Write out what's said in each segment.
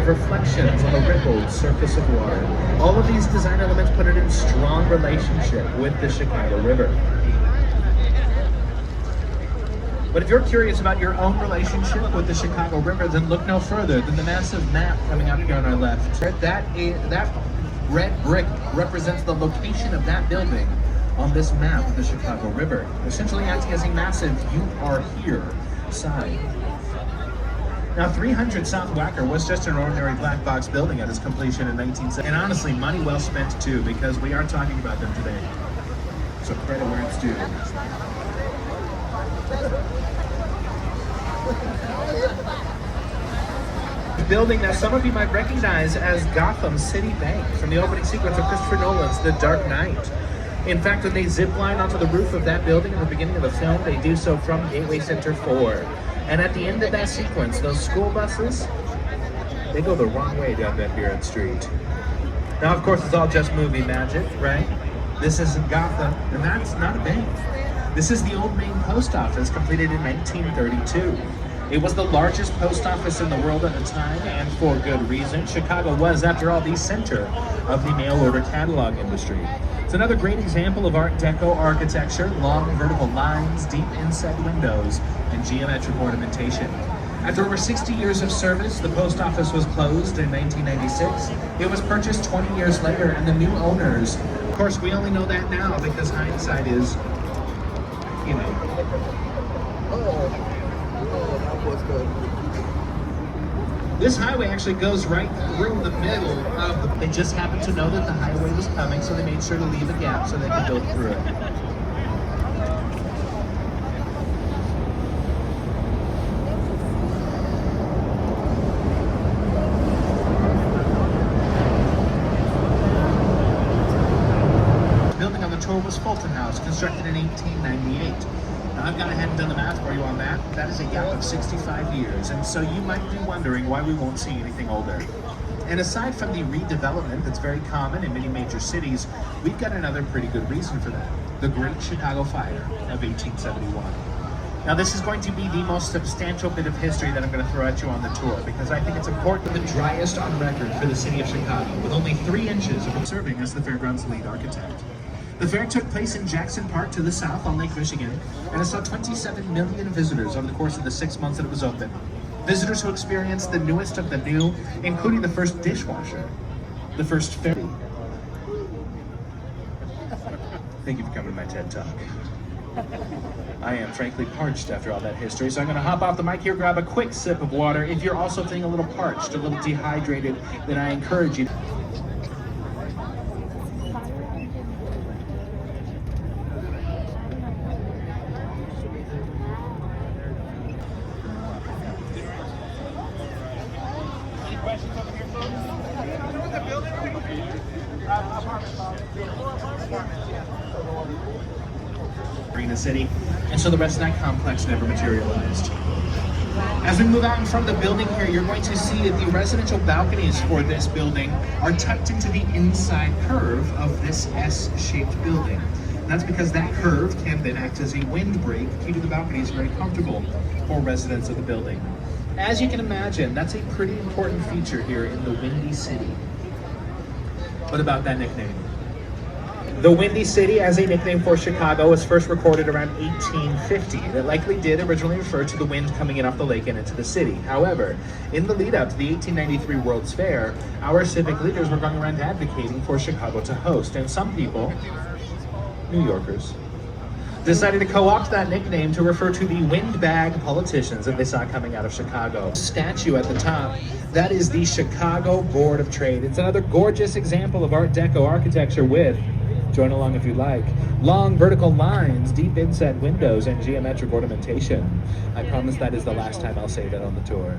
of reflections on the rippled surface of water. All of these design elements put it in strong relationship with the Chicago River. But if you're curious about your own relationship with the Chicago River, then look no further than the massive map coming out here on our left. That red brick represents the location of that building on this map of the Chicago River, essentially acting as a massive "you are here" sign. Now, 300 South Wacker was just an ordinary black box building at its completion in 1970. And honestly, money well spent too, because we are talking about them today. So credit where it's due. Building that some of you might recognize as Gotham City Bank from the opening sequence of Christopher Nolan's The Dark Knight. In fact, when they zip line onto the roof of that building in the beginning of the film, they do so from Gateway Center 4. And at the end of that sequence, those school buses, they go the wrong way down Van Buren Street. Now, of course, it's all just movie magic, right? This isn't Gotham, and that's not a bank. This is the Old Main Post Office, completed in 1932. It was the largest post office in the world at the time, and for good reason. Chicago was, after all, the center of the mail order catalog industry. It's another great example of Art Deco architecture: long vertical lines, deep inset windows, and geometric ornamentation. After over 60 years of service, the post office was closed in 1996. It was purchased 20 years later, and the new owners, of course, we only know that now because hindsight is, you know. This highway actually goes right through the middle of the... They just happened to know that the highway was coming, so they made sure to leave a gap so they could build through it. The building on the tour was Fulton House, constructed in 1898. Now, I've gone ahead and done the math for you on that. That is a gap of 65 years, and so you might be wondering why we won't see anything older. And aside from the redevelopment that's very common in many major cities, we've got another pretty good reason for that: the Great Chicago Fire of 1871. Now, this is going to be the most substantial bit of history that I'm going to throw at you on the tour, because I think it's important. The driest on record for the city of Chicago, with only 3 inches of serving as the fairground's lead architect. The fair took place in Jackson Park to the south on Lake Michigan, and it saw 27 million visitors over the course of the 6 months that it was open. Visitors who experienced the newest of the new, including the first dishwasher, the first ferry. Thank you for coming to my TED Talk. I am frankly parched after all that history, so I'm going to hop off the mic here, grab a quick sip of water. If you're also feeling a little parched, a little dehydrated, then I encourage you to... Arena City, and so the rest of that complex never materialized. As we move out in front of the building here, you're going to see that the residential balconies for this building are tucked into the inside curve of this S-shaped building. And that's because that curve can then act as a windbreak, keeping the balconies very comfortable for residents of the building. As you can imagine, that's a pretty important feature here in the Windy City. What about that nickname? The Windy City, as a nickname for Chicago, was first recorded around 1850. That likely did originally refer to the wind coming in off the lake and into the city. However, in the lead up to the 1893 World's Fair, our civic leaders were going around advocating for Chicago to host, and some people, New Yorkers, decided to co-opt that nickname to refer to the windbag politicians that they saw coming out of Chicago. Statue at the top, that is the Chicago Board of Trade. It's another gorgeous example of Art Deco architecture with, join along if you like, long vertical lines, deep inset windows, and geometric ornamentation. I promise that is the last time I'll say that on the tour.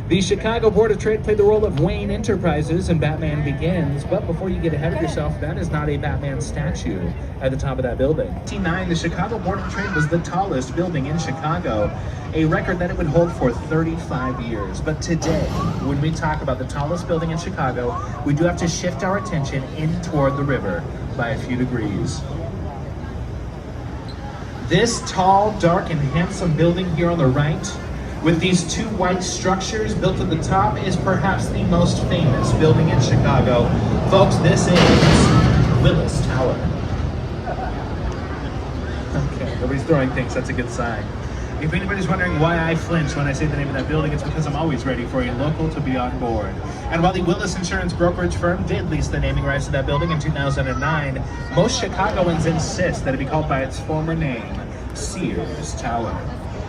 The Chicago Board of Trade played the role of Wayne Enterprises in Batman Begins, but before you get ahead of yourself, that is not a Batman statue at the top of that building. In 1909, the Chicago Board of Trade was the tallest building in Chicago, a record that it would hold for 35 years. But today, when we talk about the tallest building in Chicago, we do have to shift our attention in toward the river by a few degrees. This tall, dark, and handsome building here on the right with these two white structures built at the top, is perhaps the most famous building in Chicago. Folks, this is Willis Tower. Okay, nobody's throwing things, that's a good sign. If anybody's wondering why I flinch when I say the name of that building, it's because I'm always ready for a local to be on board. And while the Willis Insurance brokerage firm did lease the naming rights to that building in 2009, most Chicagoans insist that it be called by its former name, Sears Tower.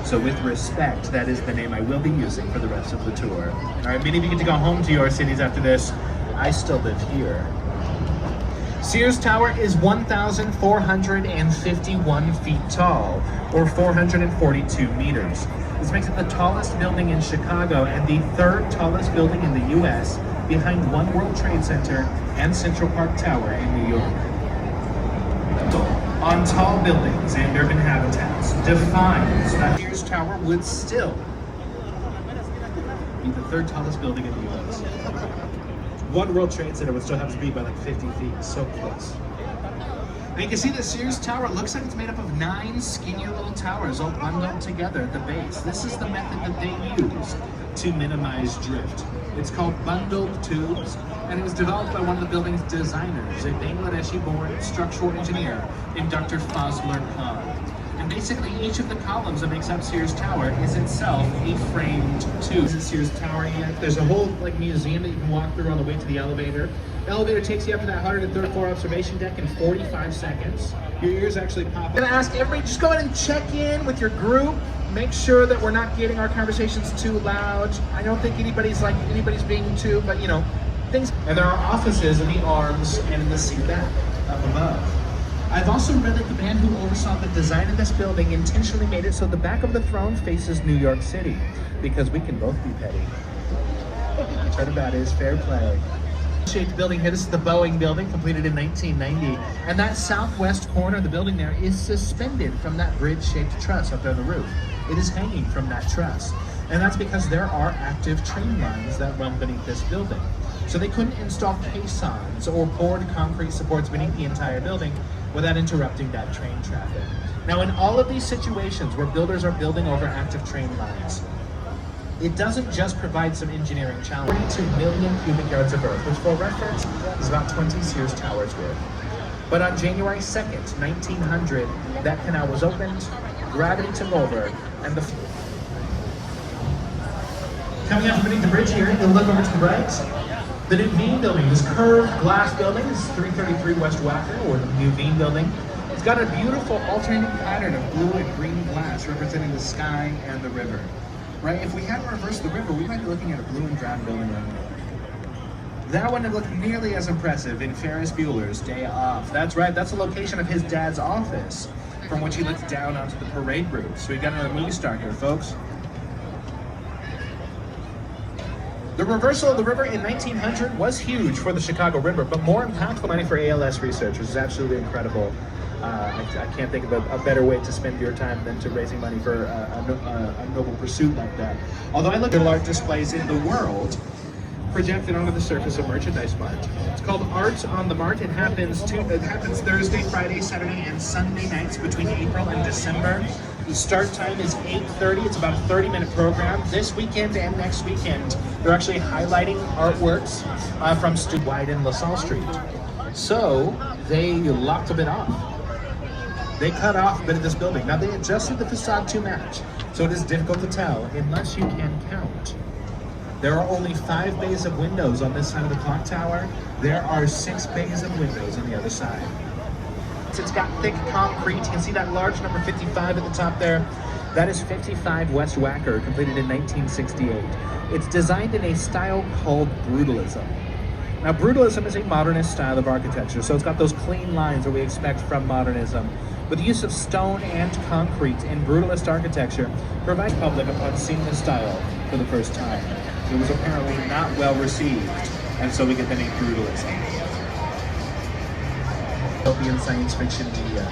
So with respect, that is the name I will be using for the rest of the tour. All right, many of you get to go home to your cities after this. I still live here. Sears Tower is 1,451 feet tall, or 442 meters. This makes it the tallest building in Chicago and the third tallest building in the U.S. behind One World Trade Center and Central Park Tower in New York. On tall buildings and urban habitats defines that Sears Tower would still be the third tallest building in the U.S. One World Trade Center would still have to be by like 50 feet, so close. And you can see the Sears Tower looks like it's made up of 9 skinny little towers all bundled together at the base. This is the method that they use to minimize drift. It's called bundled tubes, and it was developed by one of the building's designers, a Bangladeshi-born structural engineer named Dr. Fazlur Khan. And basically, each of the columns that makes up Sears Tower is itself a framed tube. This is Sears Tower yet. There's a whole museum that you can walk through on the way to the elevator. The elevator takes you up to that 103rd floor observation deck in 45 seconds. Your ears actually pop. I'm gonna ask everybody, just go ahead and check in with your group. Make sure that we're not getting our conversations too loud. I don't think anybody's being too, but you know, things. And there are offices in the arms and in the seat back up above. I've also read that the man who oversaw the design of this building intentionally made it so the back of the throne faces New York City, because we can both be petty. Turnabout is fair play. Shaped building here, this is the Boeing building, completed in 1990, and that southwest corner of the building there is suspended from that bridge-shaped truss up there on the roof. It is hanging from that truss, and that's because there are active train lines that run beneath this building. So they couldn't install caissons or poured concrete supports beneath the entire building without interrupting that train traffic. Now, in all of these situations where builders are building over active train lines, it doesn't just provide some engineering challenge. 42 million cubic yards of earth, which for reference is about 20 Sears Towers worth. But on January 2nd, 1900, that canal was opened, gravity took over, and coming out from beneath the bridge here, you'll look over to the right. The new Veen building, this curved glass building, is 333 West Wacker, or the new Veen building. It's got a beautiful alternating pattern of blue and green glass representing the sky and the river. Right? If we had to reverse the river, we might be looking at a blue and brown building right now. That wouldn't have looked nearly as impressive in Ferris Bueller's Day Off. That's right, that's the location of his dad's office, from which he looked down onto the parade route. So we got another movie star here, folks. The reversal of the river in 1900 was huge for the Chicago River, but more impactful money for ALS research, which is absolutely incredible. I can't think of a better way to spend your time than to raising money for a noble pursuit like that. Although I look at art displays in the world projected onto the surface of Merchandise Mart. It's called Art on the Mart. It happens Thursday, Friday, Saturday, and Sunday nights between April and December. The start time is 8:30. It's about a 30-minute program. This weekend and next weekend, they're actually highlighting artworks from wide in LaSalle Street. So they locked a bit off. They cut off a bit of this building. Now they adjusted the facade to match, so it is difficult to tell unless you can count. There are only 5 bays of windows on this side of the clock tower. There are 6 bays of windows on the other side. It's got thick concrete. You can see that large number 55 at the top there. That is 55 West Wacker, completed in 1968. It's designed in a style called Brutalism. Now, Brutalism is a modernist style of architecture, so it's got those clean lines that we expect from modernism. With the use of stone and concrete in brutalist architecture, provides the public upon seeing the style for the first time. It was apparently not well received, and so we get the name Brutalism. Utopian science fiction media.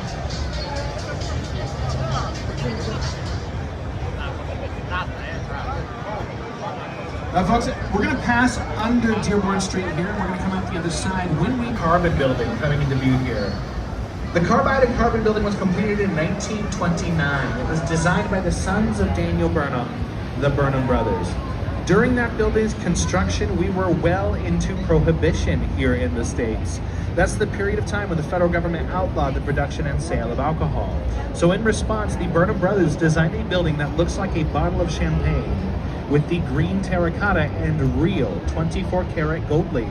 Now, folks, we're going to pass under Dearborn Street here, and we're going to come out the other side. Carbon building coming into view here. The Carbide and Carbon building was completed in 1929. It was designed by the sons of Daniel Burnham the Burnham Brothers. During that building's construction, we were well into prohibition here in the States. That's the period of time when the federal government outlawed the production and sale of alcohol. So in response, the Burnham Brothers designed a building that looks like a bottle of champagne with the green terracotta and real 24-karat gold leaf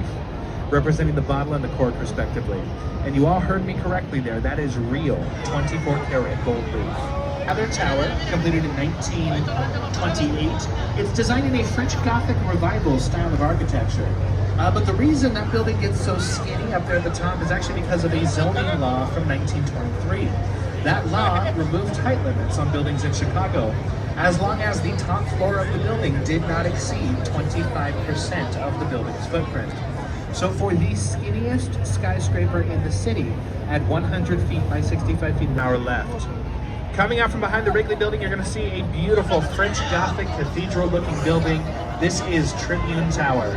representing the bottle and the cork respectively. And you all heard me correctly there, that is real 24-karat gold leaf. Other tower, completed in 1928. It's designed in a French Gothic Revival style of architecture. But the reason that building gets so skinny up there at the top is actually because of a zoning law from 1923. That law removed height limits on buildings in Chicago, as long as the top floor of the building did not exceed 25% of the building's footprint. So for the skinniest skyscraper in the city, at 100 feet by 65 feet, our left. Coming out from behind the Wrigley Building, you're going to see a beautiful French Gothic cathedral-looking building. This is Tribune Tower.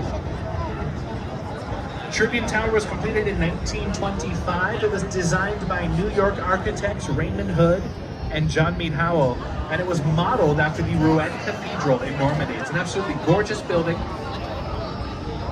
Tribune Tower was completed in 1925. It was designed by New York architects Raymond Hood and John Mead Howell, and it was modeled after the Rouen Cathedral in Normandy. It's an absolutely gorgeous building.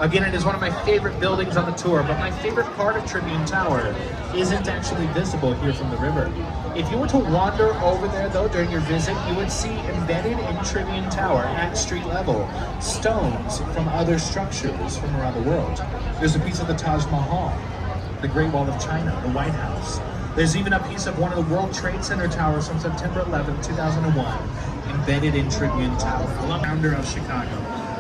Again, it is one of my favorite buildings on the tour, but my favorite part of Tribune Tower isn't actually visible here from the river. If you were to wander over there, though, during your visit, you would see embedded in Tribune Tower at street level stones from other structures from around the world. There's a piece of the Taj Mahal, the Great Wall of China, the White House. There's even a piece of one of the World Trade Center towers from September 11, 2001, embedded in Tribune Tower, the founder of Chicago.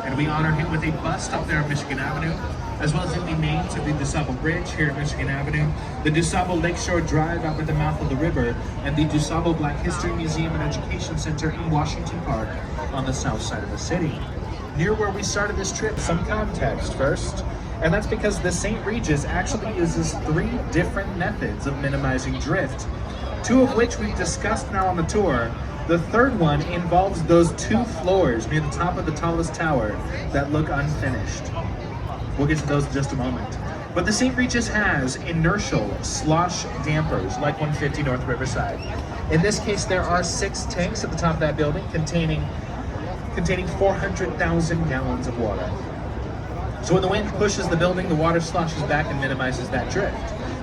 And we honor him with a bust up there on Michigan Avenue, as well as in the names of the DuSable Bridge here at Michigan Avenue, the DuSable Lakeshore Drive out at the mouth of the river, and the DuSable Black History Museum and Education Center in Washington Park on the south side of the city. Near where we started this trip, some context first, and that's because the St. Regis actually uses 3 different methods of minimizing drift, 2 of which we've discussed now on the tour. The third one involves those 2 floors near the top of the tallest tower that look unfinished. We'll get to those in just a moment. But the St. Regis has inertial slosh dampers like 150 North Riverside. In this case, there are 6 tanks at the top of that building containing 400,000 gallons of water. So when the wind pushes the building, the water sloshes back and minimizes that drift.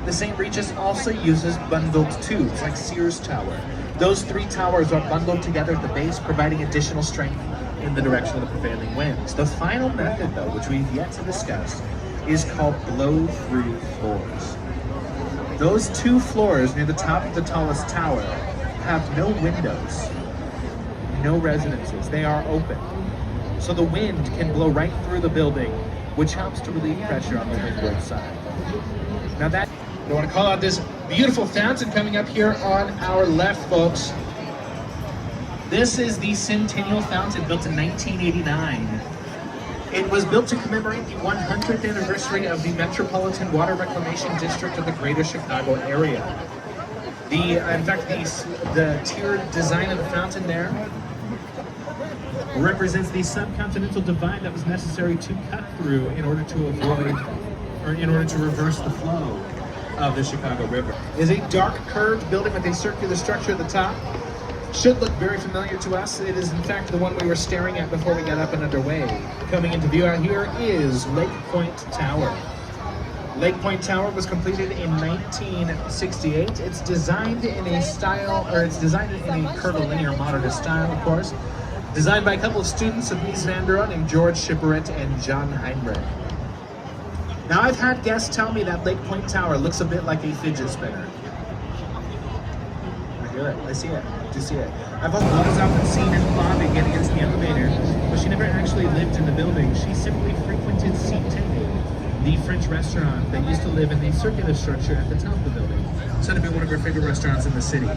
The St. Regis also uses bundled tubes like Sears Tower. Those 3 towers are bundled together at the base, providing additional strength in the direction of the prevailing winds. The final method, though, which we've yet to discuss, is called blow-through floors. Those 2 floors near the top of the tallest tower have no windows, no residences. They are open. So the wind can blow right through the building, which helps to relieve pressure on the windward side. Now that, I want to call out this beautiful fountain coming up here on our left, folks. This is the Centennial Fountain, built in 1989. It was built to commemorate the 100th anniversary of the Metropolitan Water Reclamation District of the Greater Chicago area. In fact, the tiered design of the fountain there represents the subcontinental divide that was necessary to cut through in order to avoid, or in order to reverse the flow of the Chicago River. It is a dark curved building with a circular structure at the top. Should look very familiar to us. It is in fact the one we were staring at before we got up and underway. Coming into view out here is Lake Point Tower. Lake Point Tower was completed in 1968. It's designed in a curvilinear modernist style, of course. Designed by a couple of students of Mies van der Rohe named George Shipperett and John Heinrich. Now I've had guests tell me that Lake Point Tower looks a bit like a fidget spinner. I hear it, I see it, I do see it. I've also often seen in the lobby getting into the elevator, but she never actually lived in the building. She simply frequented Seat Tipping, the French restaurant that used to live in the circular structure at the top of the building. It's said to be one of her favorite restaurants in the city.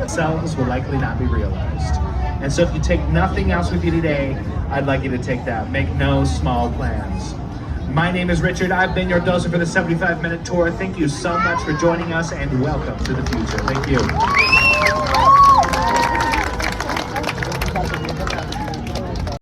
Selves will likely not be realized. And so if you take nothing else with you today, I'd like you to take that. Make no small plans. My name is Richard. I've been your dozer for the 75-minute tour. Thank you so much for joining us and welcome to the future. Thank you.